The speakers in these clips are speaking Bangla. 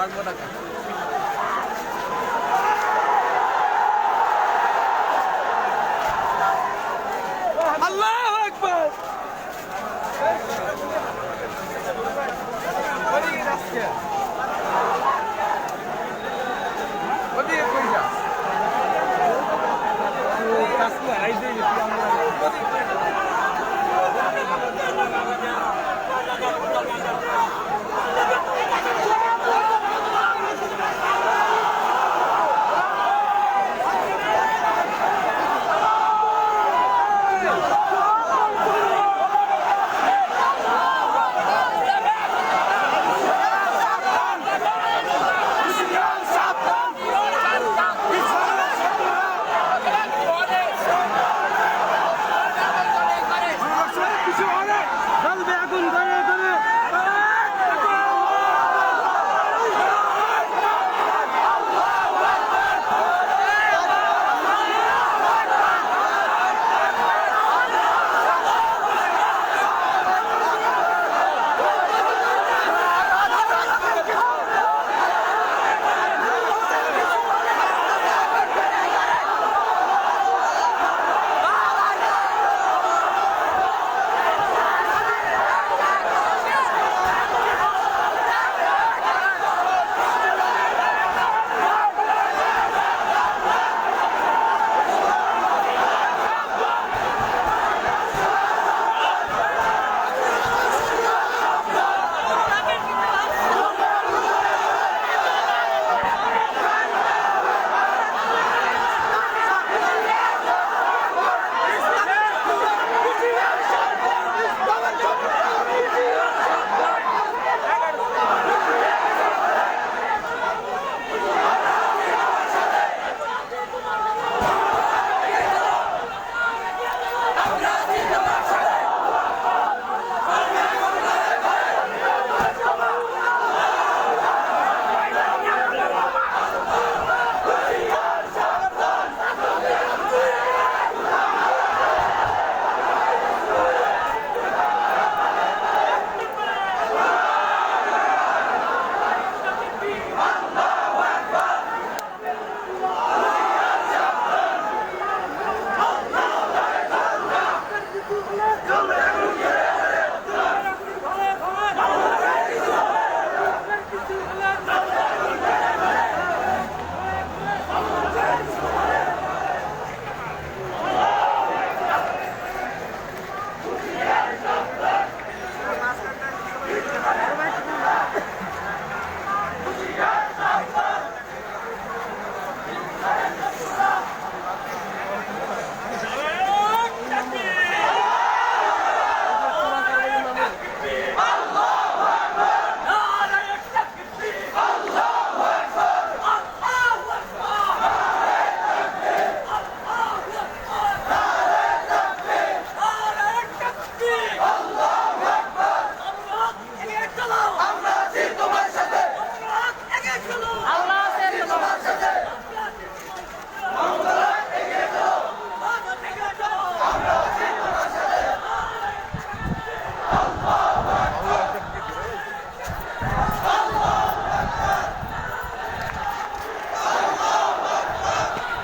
500 টাকা। আল্লাহু আকবার।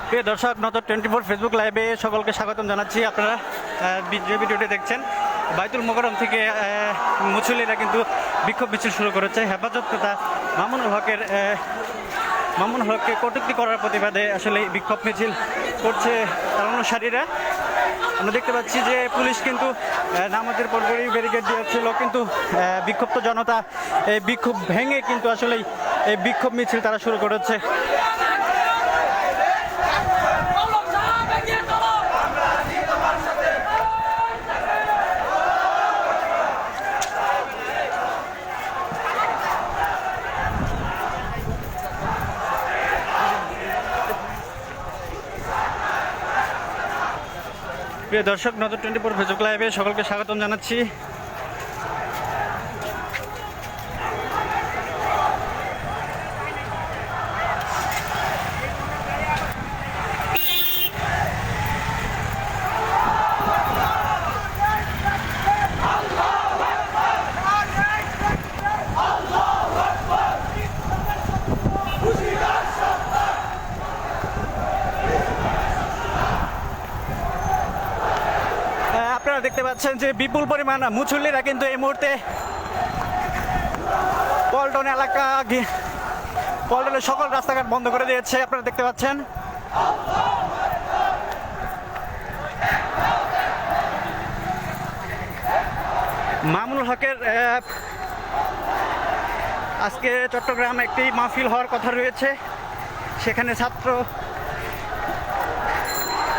প্রিয় দর্শক, নজর 24 ফেসবুক লাইভে সকলকে স্বাগতম জানাচ্ছি। আপনারা যে ভিডিওটি দেখছেন, বাইতুল মোকাররম থেকে মুসল্লিরা কিন্তু বিক্ষোভ মিছিল শুরু করেছে। হেফাজত তথা মামুনুল হককে কটূক্তি করার প্রতিবাদে আসলে বিক্ষোভ মিছিল করছে তার অনুসারীরা। আমরা দেখতে পাচ্ছি যে পুলিশ কিন্তু নামাজের পরপরই ব্যারিকেড দিয়েছিল, কিন্তু বিক্ষুব্ধ জনতা এই বিক্ষোভ ভেঙে কিন্তু আসলে এই বিক্ষোভ মিছিল তারা শুরু করেছে। প্রিয় দর্শক, নজর 24 ফেসবুক লাইভে সকলকে স্বাগতম জানাচ্ছি। আপনারা দেখতে পাচ্ছেন যে বিপুল পরিমাণ মুসল্লিরা কিন্তু এই মুহূর্তে পল্টন এলাকা পল্টনের সকল রাস্তাঘাট বন্ধ করে দিয়েছে, আপনারা দেখতে পাচ্ছেন। মামুনুল হকের আজকে চট্টগ্রামে একটি মাহফিল হওয়ার কথা রয়েছে, সেখানে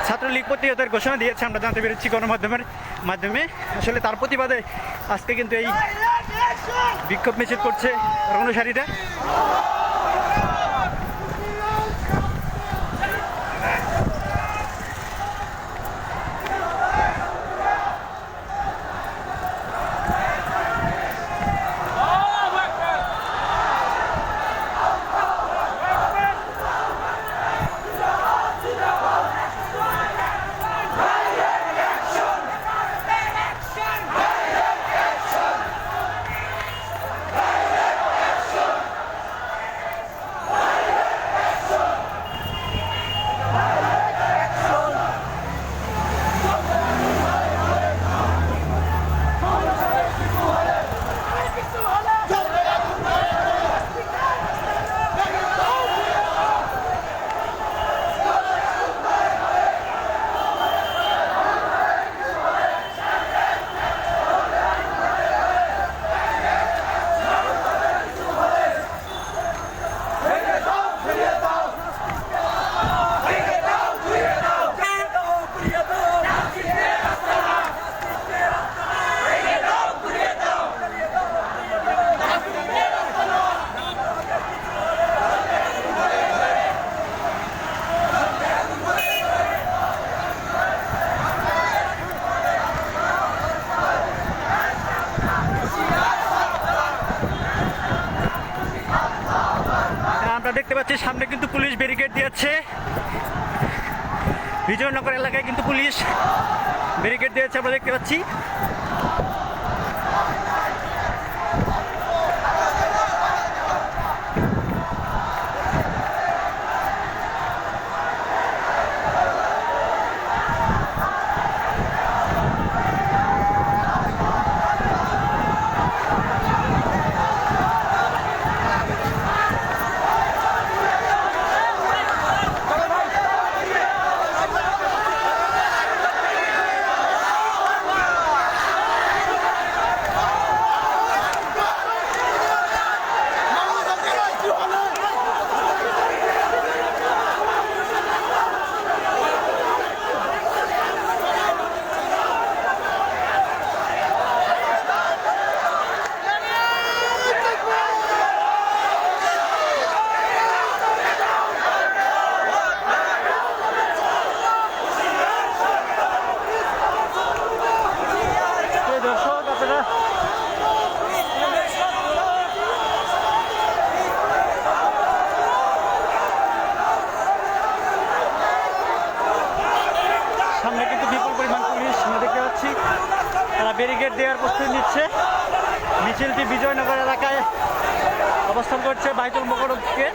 ছাত্রলীগ প্রতিহতের ঘোষণা দিয়েছে, আমরা জানতে পেরেছি গণমাধ্যমের মাধ্যমে। আসলে তার প্রতিবাদে আজকে কিন্তু এই বিক্ষোভ মিছিল করছে অনুসারীরা। দেখতে পাচ্ছি সামনে কিন্তু পুলিশ ব্যারিকেড দিয়েছে, বিজয়নগর এলাকায় কিন্তু পুলিশ ব্যারিকেড দিয়েছে, আমরা দেখতে পাচ্ছি। সামনে কিন্তু বিপুল পরিমাণ পুলিশ আমরা দেখতে পাচ্ছি, তারা ব্যারিকেড দেওয়ার প্রস্তুতি নিচ্ছে। মিছিলটি বিজয়নগর এলাকায় অবস্থান করছে, বাইতুল মোকাররম থেকে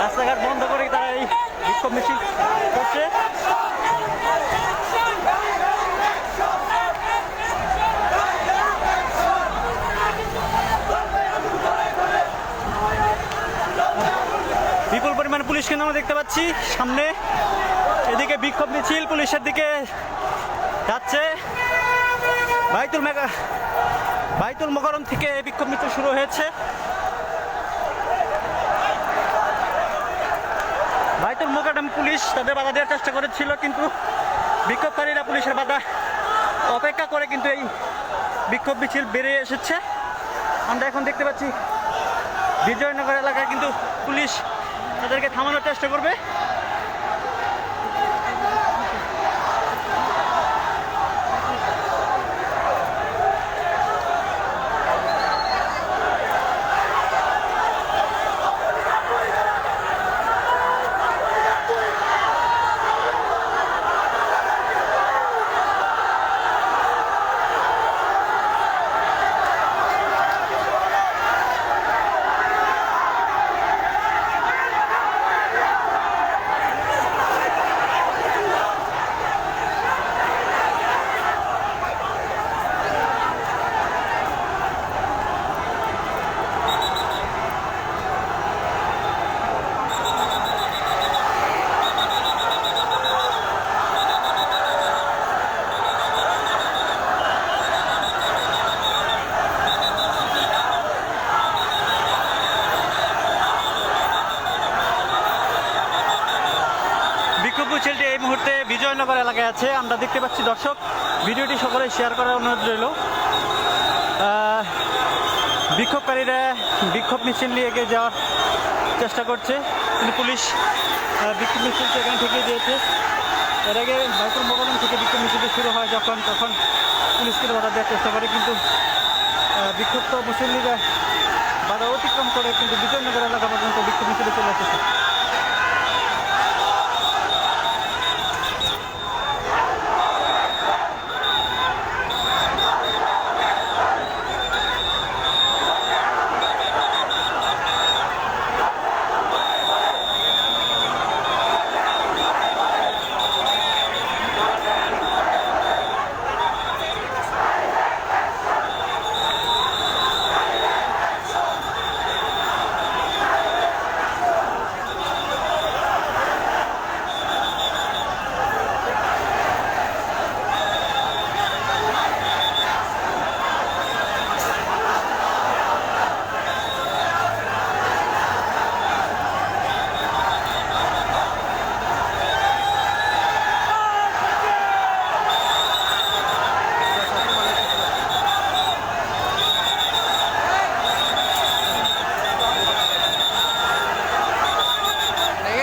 রাস্তাঘাট বন্ধ করে তারা এই বিক্ষোভ মিছিল করছে। বিপুল পরিমাণ পুলিশ কিন্তু আমরা দেখতে পাচ্ছি সামনে, এদিকে বিক্ষোভ মিছিল পুলিশের দিকে যাচ্ছে। বাইতুল মোকাররম থেকে বিক্ষোভ মিছিল শুরু হয়েছে। বাইতুল মোকাররম পুলিশ তাদের বাধা দেওয়ার চেষ্টা করেছিল, কিন্তু বিক্ষোভকারীরা পুলিশের বাধা অপেক্ষা করে কিন্তু এই বিক্ষোভ মিছিল বেরিয়ে এসেছে। আমরা এখন দেখতে পাচ্ছি বিজয়নগর এলাকায় কিন্তু পুলিশ তাদেরকে থামানোর চেষ্টা করবে। বিজয়নগর এলাকায় আছে। আমরা দেখতে পাচ্ছি দর্শক, ভিডিওটি সকলে শেয়ার করার অনুরোধ রইল। বিক্ষোভকারীরা বিক্ষোভ মিছিল নিয়ে এগিয়ে যাওয়ার চেষ্টা করছে, কিন্তু পুলিশ বিক্ষোভ মিছিলটি এখানে ঠেকিয়ে দিয়েছে। এর আগে বাইতুল মোকাররম থেকে বিক্ষোভ মিছিলটি শুরু হয় তখন পুলিশকে বাধা দেওয়ার চেষ্টা করে, কিন্তু বিক্ষুব্ধ মুসল্লিরা বাধা অতিক্রম করে কিন্তু বিজয়নগর এলাকা পর্যন্ত বিক্ষোভ মিছিলে চলে এসেছে।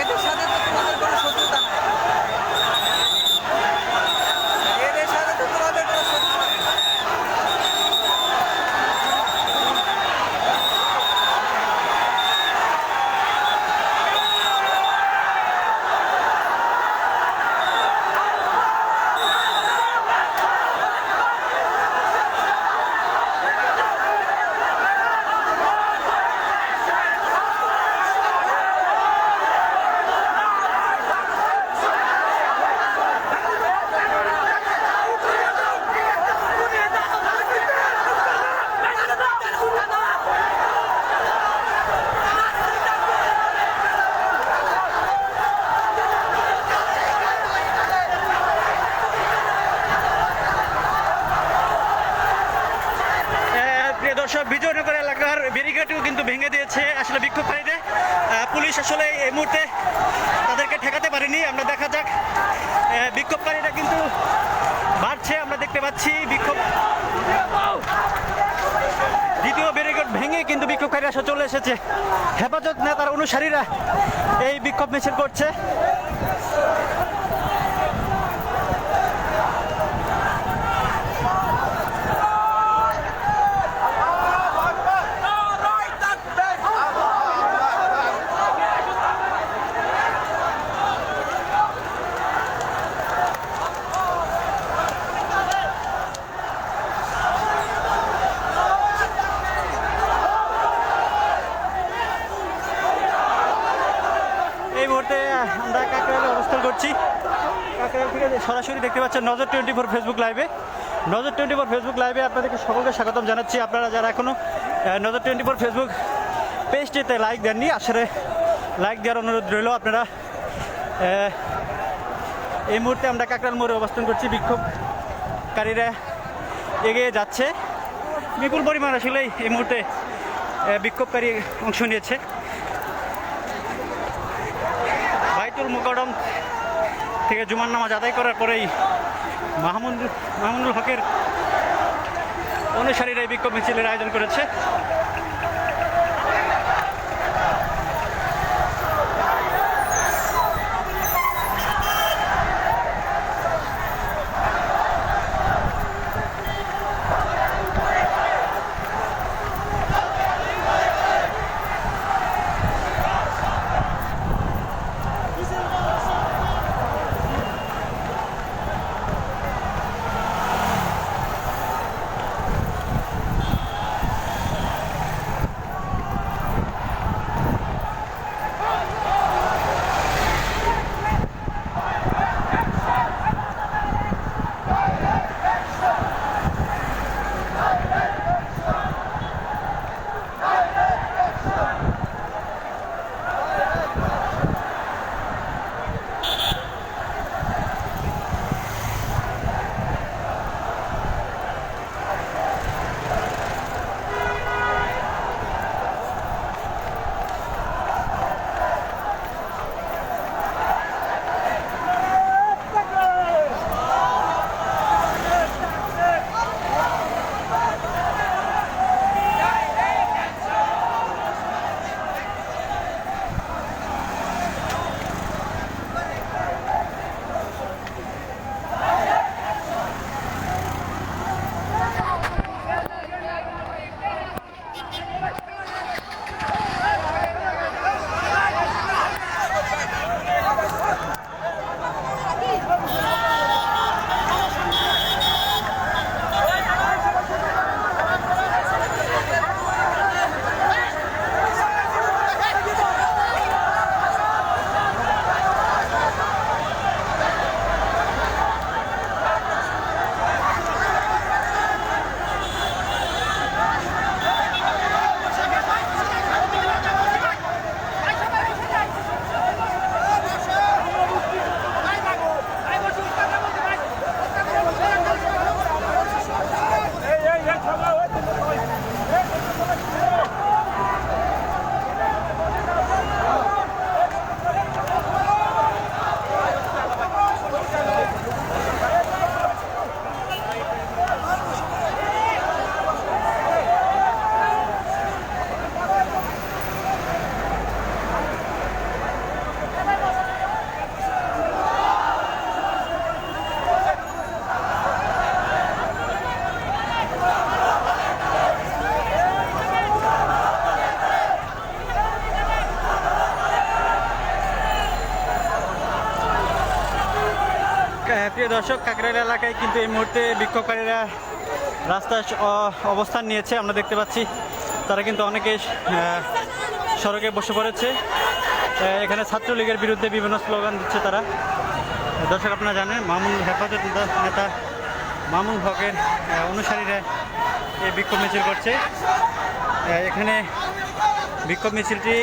এদের সাথে তো তোমাদের কোনো শত্রুতা নাই। এদের সাথে তো তোমাদের কোনো শত্রুতা নেই। প্রিয় দর্শক, বিজয়নগর এলাকার ব্যারিকেডও কিন্তু ভেঙে দিয়েছে আসলে বিক্ষোভকারীদের। পুলিশ আসলে এই মুহূর্তে তাদেরকে ঠেকাতে পারেনি। আমরা দেখা যাক, বিক্ষোভকারীরা কিন্তু বাড়ছে, আমরা দেখতে পাচ্ছি বিক্ষোভ। দ্বিতীয় ব্যারিকেড ভেঙে কিন্তু বিক্ষোভকারীরা চলে এসেছে। হেফাজত নেতার অনুসারীরা এই বিক্ষোভ মিছিল করছে। এই মুহূর্তে আমরা কাকরাইলে অবস্থান করছি। কাকরাইল থেকে সরাসরি দেখতে পাচ্ছেন নজর 24 ফেসবুক লাইভে। নজর 24 ফেসবুক লাইভে আপনাদেরকে সকলকে স্বাগতম জানাচ্ছি। আপনারা যারা এখনও নজর 24 ফেসবুক পেজটিতে লাইক দেননি, আসলে লাইক দেওয়ার অনুরোধ রইল। আপনারা এই মুহূর্তে আমরা কাকরাইল মোড়ে অবস্থান করছি। বিক্ষোভকারীরা এগিয়ে যাচ্ছে, বিপুল পরিমাণ আসলে এই মুহূর্তে বিক্ষোভকারী অংশ নিয়েছে। বাইতুল মোকাররম থেকে জুমার নামাজ আদায় করার পরেই মাহমুদুল হকের অনুসারীরা এই বিক্ষোভ মিছিলের আয়োজন করেছে। প্রিয় দর্শক, কাকরাইল এলাকায় কিন্তু এই মুহূর্তে বিক্ষোভকারীরা রাস্তায় অবস্থান নিয়েছে। আমরা দেখতে পাচ্ছি তারা কিন্তু অনেকে সড়কে বসে পড়েছে। এখানে ছাত্রলীগের বিরুদ্ধে বিভিন্ন স্লোগান দিচ্ছে তারা। দর্শক, আপনারা জানেন মামুন হেফাজত নেতা মামুন হকের অনুসারীরা এই বিক্ষোভ মিছিল করছে। এখানে বিক্ষোভ মিছিলটি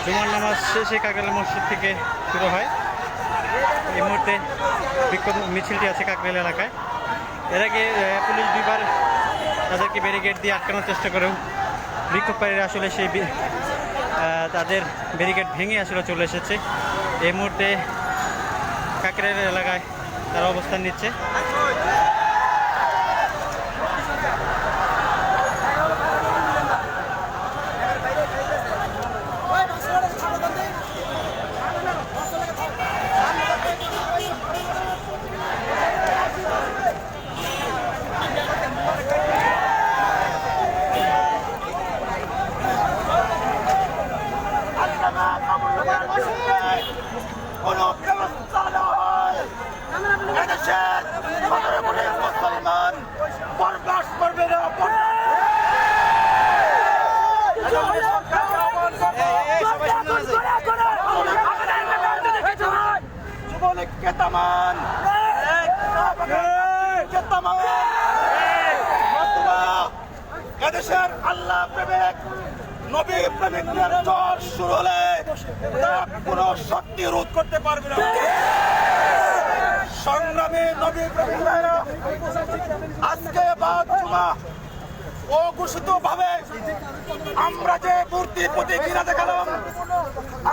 জুমার নামাজ শেষে কাকরাইল মসজিদ থেকে শুরু হয়। এই মুহূর্তে বিক্ষোভ মিছিলটি আছে কাকরাইল এলাকায়। এর আগে পুলিশ দুইবার তাদেরকে ব্যারিকেড দিয়ে আটকানোর চেষ্টা করেও বিক্ষোভকারীরা আসলে সেই তাদের ব্যারিকেড ভেঙে আসলে চলে এসেছে। এই মুহূর্তে কাকরাইল এলাকায় তারা অবস্থান নিচ্ছে। মুসলমান বরদাস্ত করবে না। যুবলীগকে তামান, এদেশের আল্লাহ প্রেমিক নবী প্রেমিকদের জ্বর শুরু হলে কোন শক্তি রোধ করতে পারবে না। সংগ্রামী নবী প্রেমিকরা আজকে বাদ জুমা অঘোষিত ভাবে আমরা যে মূর্তির প্রতি ঘৃণা দেখালাম,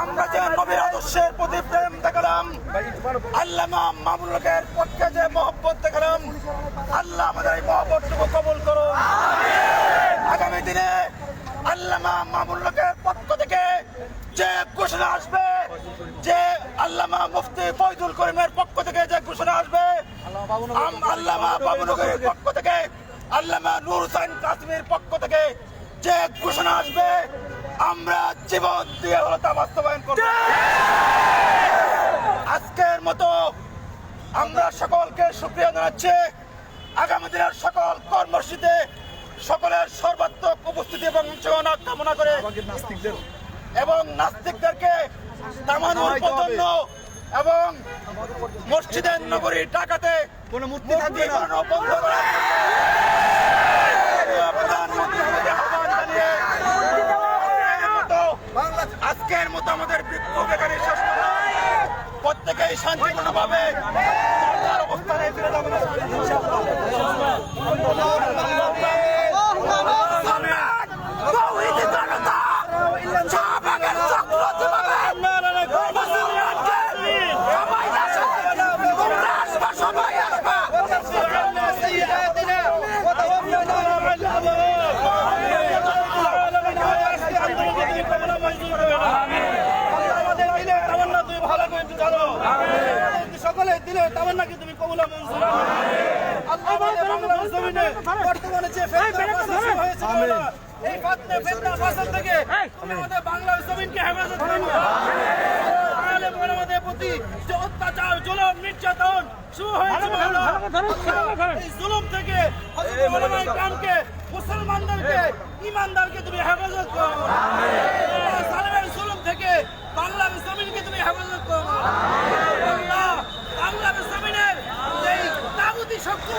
আমরা যে নবীর আদর্শের প্রতি প্রেম দেখালাম, আল্লামা মামুনুল হকের পক্ষে যে মহব্বত দেখালাম, আল্লাহ আমাদের এই মহব্বতটুকু কবুল করুন। আগামী দিনে আল্লামা মামুনুল হকের পক্ষ থেকে যে ঘোষণা আসবে, যে আল্লামা মুফতি ফয়জুল করিমের পক্ষ থেকে যে ঘোষণা আসবে, আল্লামা মামুনুল হকের পক্ষ থেকে, আল্লামা নূর হোসেন কাসেমীর পক্ষ থেকে যে ঘোষণা আসবে, আমরা জীবন দিয়ে হলো তা বাস্তবায়ন করব। আজকের মতো আমরা সকলকে শুকরিয়া জানাচ্ছি। আগামী দিনের সকল কর্মসূচিতে সকলের সর্বাত্মক উপস্থিতি এবং অংশগ্রহণ কামনা করে এবং নাস্তিকদেরকে থামানোর জন্য এবং মসজিদের নগরী ঢাকাতে কোনো মূর্তি বানানো বন্ধ করার আজকের মতো আমাদের বিক্ষোভ এখানে শেষ করা। প্রত্যেকেই শান্তিপূর্ণভাবে অবস্থানে ফিরে যাবেন। সকলে দিলে তামান্না কি তুমি কবুল মঞ্জুর আল্লাহ বাংলার জমিনে বর্তমানে যে ফিতনা হয়েছে এই ফিতনা ফাসাদ থেকে আমাদের বাংলার জমিনকে হেফাজত করুন। আলেম ওলামাদের প্রতি যে অত্যাচার, জুলুম, নির্যাতন শুরু হয়েছে, এই জুলুম থেকে হযরত ওলামায়ে কেরামকে, মুসলমানদেরকে, ঈমানদারকে তুমি হেফাজত করো। সালেমের জুলুম থেকে বাংলার জমিনকে তুমি হেফাজত করো। আল্লাহ বাংলার জমিনের এই তাগুতি শক্তি